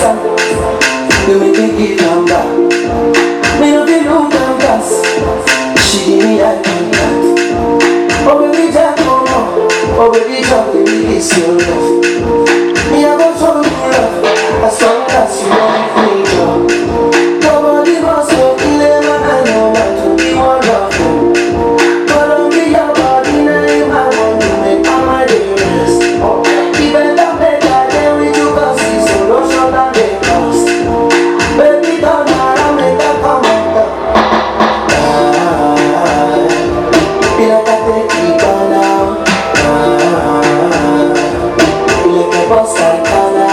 closer. You make me give number. Me no be no campus. She give me that contact. Oh baby Jack, oh baby Jack, baby it's your love. Me I go show you love as long as you want me to. Nobody must know 11 and no man to be wonderful. But don't be your body name, I want to make all my day rest. Even that better than we do cause it's so low short and they cost. Baby don't matter, make that come up. Feel like I take it on now. Feel like a boss like Anna.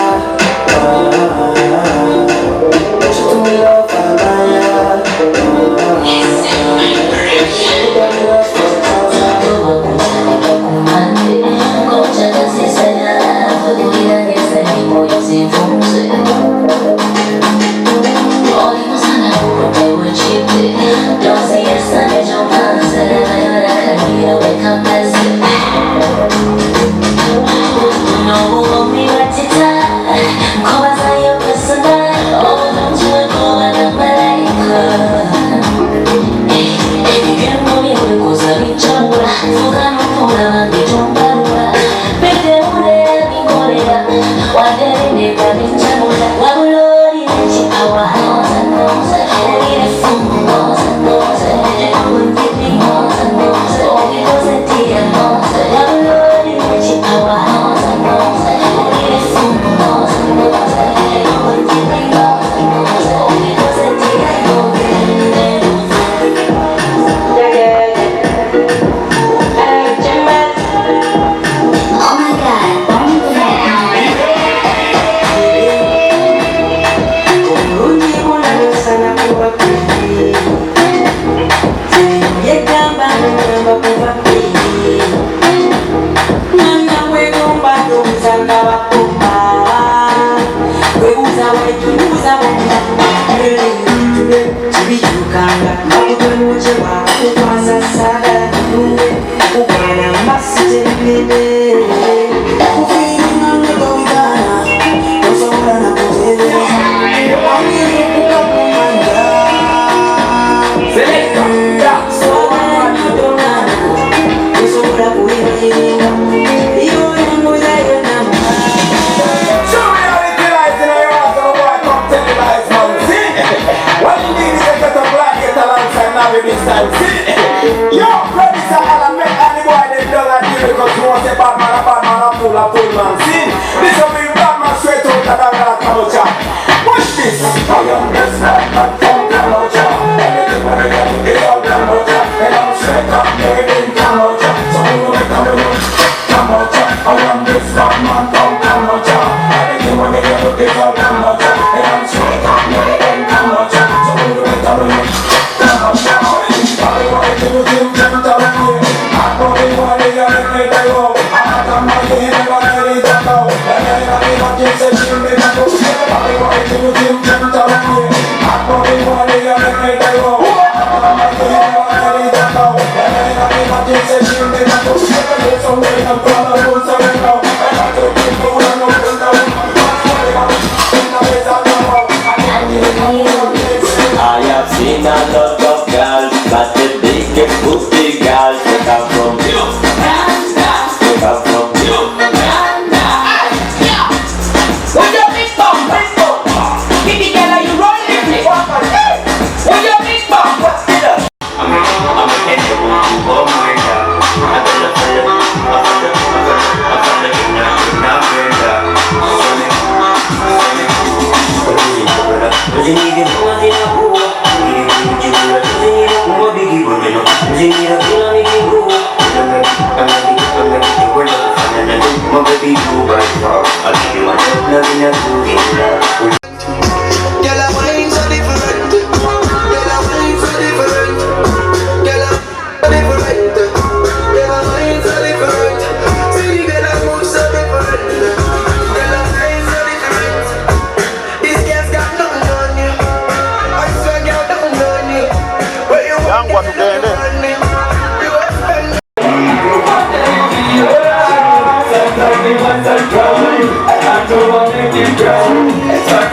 She told me love and Maya.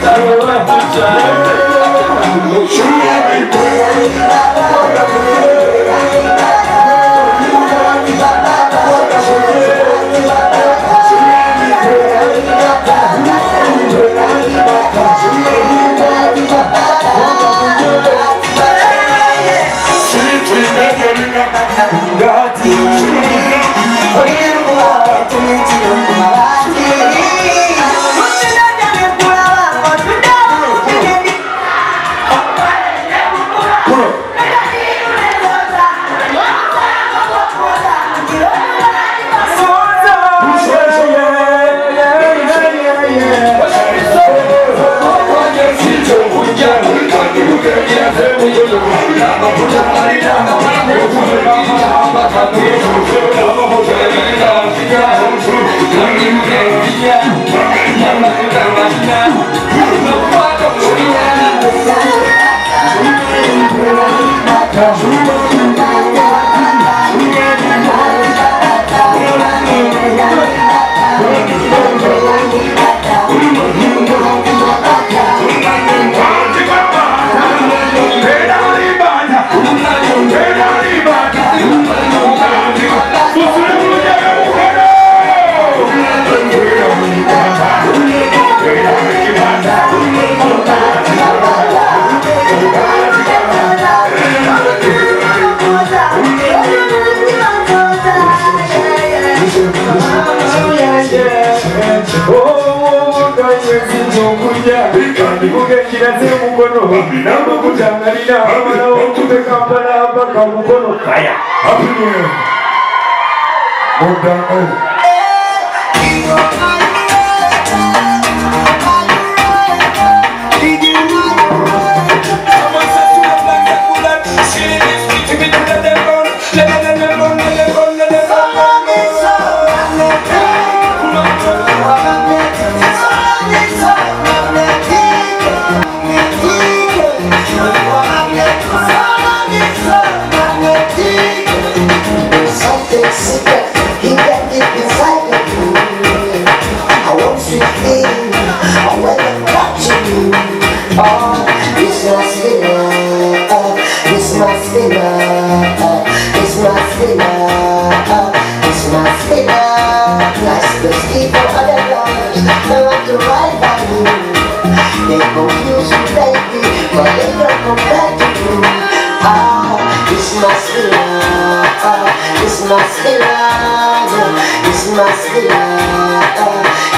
I Mukono, nama kujangalina, amana wakube kampala baka Mukono kaya. Happy New Year. Mukono.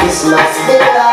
It's my